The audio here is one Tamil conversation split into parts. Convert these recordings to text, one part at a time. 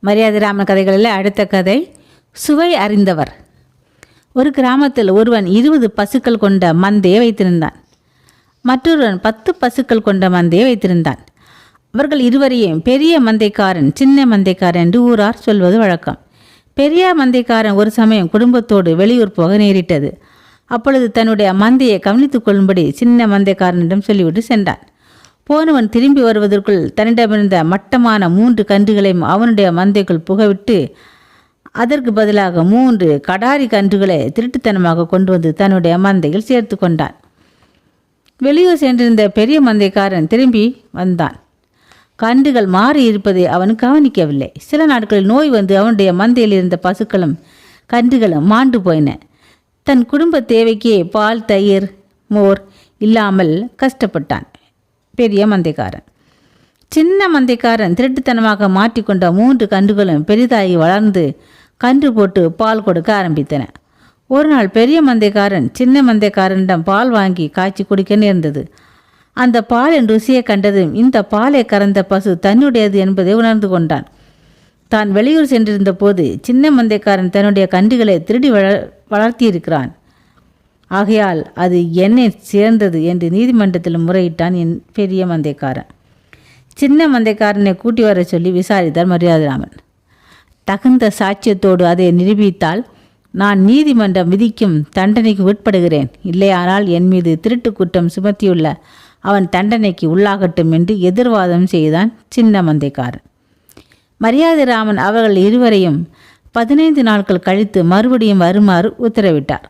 மரியாதை ராமன் கதைகளில் அடுத்த கதை சுவை அறிந்தவர். ஒரு கிராமத்தில் ஒருவன் 20 பசுக்கள் கொண்ட மந்தையை வைத்திருந்தான். மற்றொருவன் 10 பசுக்கள் கொண்ட மந்தையை வைத்திருந்தான். அவர்கள் இருவரையும் பெரிய மந்தைக்காரன், சின்ன மந்தைக்காரன் என்று ஊரார் சொல்வது வழக்கம். பெரிய மந்தைக்காரன் ஒரு சமயம் குடும்பத்தோடு வெளியூர் போக நேரிட்டது. அப்பொழுது தன்னுடைய மந்தையை கவனித்துக் கொள்ளும்படி சின்ன மந்தைக்காரனிடம் சொல்லிவிட்டு சென்றான். போனவன் திரும்பி வருவதற்குள் தன்னிடமிருந்த மட்டமான 3 கன்றுகளையும் அவனுடைய மந்தைக்குள் புகவிட்டு அதற்கு பதிலாக 3 கடாரி கன்றுகளை திருட்டுத்தனமாக கொண்டு வந்து தன்னுடைய மந்தையில் சேர்த்து கொண்டான். வெளியூர் சென்றிருந்த பெரிய மந்தைக்காரன் திரும்பி வந்தான். கன்றுகள் மாறி இருப்பதை அவன் கவனிக்கவில்லை. சில நாட்களில் நோய் வந்து அவனுடைய மந்தையில் இருந்த பசுக்களும் கன்றுகளும் மாண்டு போயின. தன் குடும்ப தேவைக்கே பால், தயிர், மோர் இல்லாமல் கஷ்டப்பட்டான் பெரிய மந்தைக்காரன். சின்ன மந்தைக்காரன் திருட்டுத்தனமாக மாற்றிக்கொண்ட 3 கன்றுகளும் பெரிதாகி வளர்ந்து கன்று போட்டு பால் கொடுக்க ஆரம்பித்தன. ஒரு நாள் பெரிய மந்தைக்காரன் சின்ன மந்தைக்காரனிடம் பால் வாங்கி காய்ச்சி குடிக்க நேர்ந்தது. அந்த பாலின் ருசியை கண்டதும் இந்த பாலை கறந்த பசு தன்னுடையது என்பதை உணர்ந்து கொண்டான். தான் வெளியூர் சென்றிருந்த போது சின்ன மந்தைக்காரன் தன்னுடைய கன்றுகளை திருடி வளர்த்தியிருக்கிறான். ஆகையால் அது என்னை சேர்ந்தது என்று நீதிமன்றத்தில் முறையிட்டான் என் பெரிய மந்தைக்காரன். சின்ன மந்தைக்காரனை கூட்டி வர சொல்லி விசாரித்தார் மரியாதைராமன். தகுந்த சாட்சியத்தோடு அதை நிரூபித்தால் நான் நீதிமன்றம் விதிக்கும் தண்டனைக்கு உட்படுகிறேன், இல்லையானால் என் மீது திருட்டு குற்றம் சுமத்தியுள்ள அவன் தண்டனைக்கு உள்ளாகட்டும் என்று எதிர்வாதம் செய்தான் சின்ன மந்தைக்காரன். மரியாதைராமன் அவர்கள் இருவரையும் 15 நாட்கள் கழித்து மறுபடியும் வருமாறு உத்தரவிட்டார்.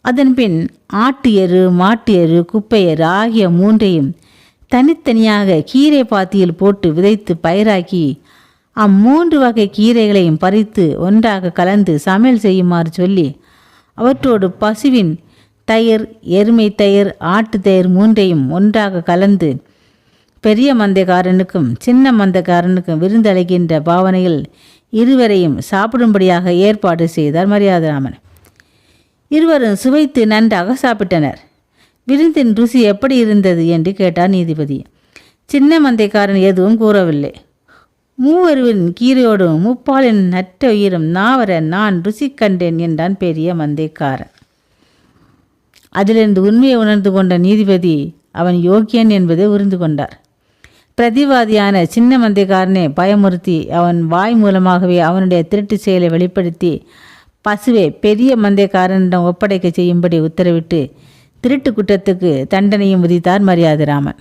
அதன்பின் ஆட்டு எரு, மாட்டு எரு, குப்பை எரு ஆகிய 3ஐயும் தனித்தனியாக கீரை பாத்தியில் போட்டு விதைத்து பயிராக்கி 3 வகை கீரைகளையும் பறித்து ஒன்றாக கலந்து சமையல் செய்யுமாறு சொல்லி அவற்றோடு பசுவின் தயிர், எருமை தயிர், ஆட்டு தயிர் 3ஐயும் ஒன்றாக கலந்து பெரிய மந்தைக்காரனுக்கும் சின்ன மந்தைக்காரனுக்கும் விருந்தளிக்கின்ற பாவனையில் இருவரையும் சாப்பிடும்படியாக ஏற்பாடு செய்தார் மரியாதைராமன். இருவரும் சுவைத்து நன்றாக சாப்பிட்டனர். விருந்தின் ருசி எப்படி இருந்தது என்று கேட்டார் நீதிபதி. சின்ன மந்தைக்காரன் எதுவும் கூறவில்லை. மூவருவின் கீரையோடும் முப்பாலின் நட்ட உயிரும் நாவர நான் ருசி கண்டேன் என்றான் பெரிய மந்தைக்காரன். அதிலிருந்து உண்மையை உணர்ந்து கொண்ட நீதிபதி அவன் யோக்கியன் என்பதை உணர்ந்து கொண்டார். பிரதிவாதியான சின்ன மந்தைக்காரனை பயமுறுத்தி அவன் வாய் மூலமாகவே அவனுடைய திருட்டு செயலை வெளிப்படுத்தி பசுவை பெரிய மந்தைக்காரனிடம் ஒப்படைக்க செய்யும்படி உத்தரவிட்டு திருட்டு குற்றத்துக்கு தண்டனையும் விதித்தார் மரியாதைராமன்.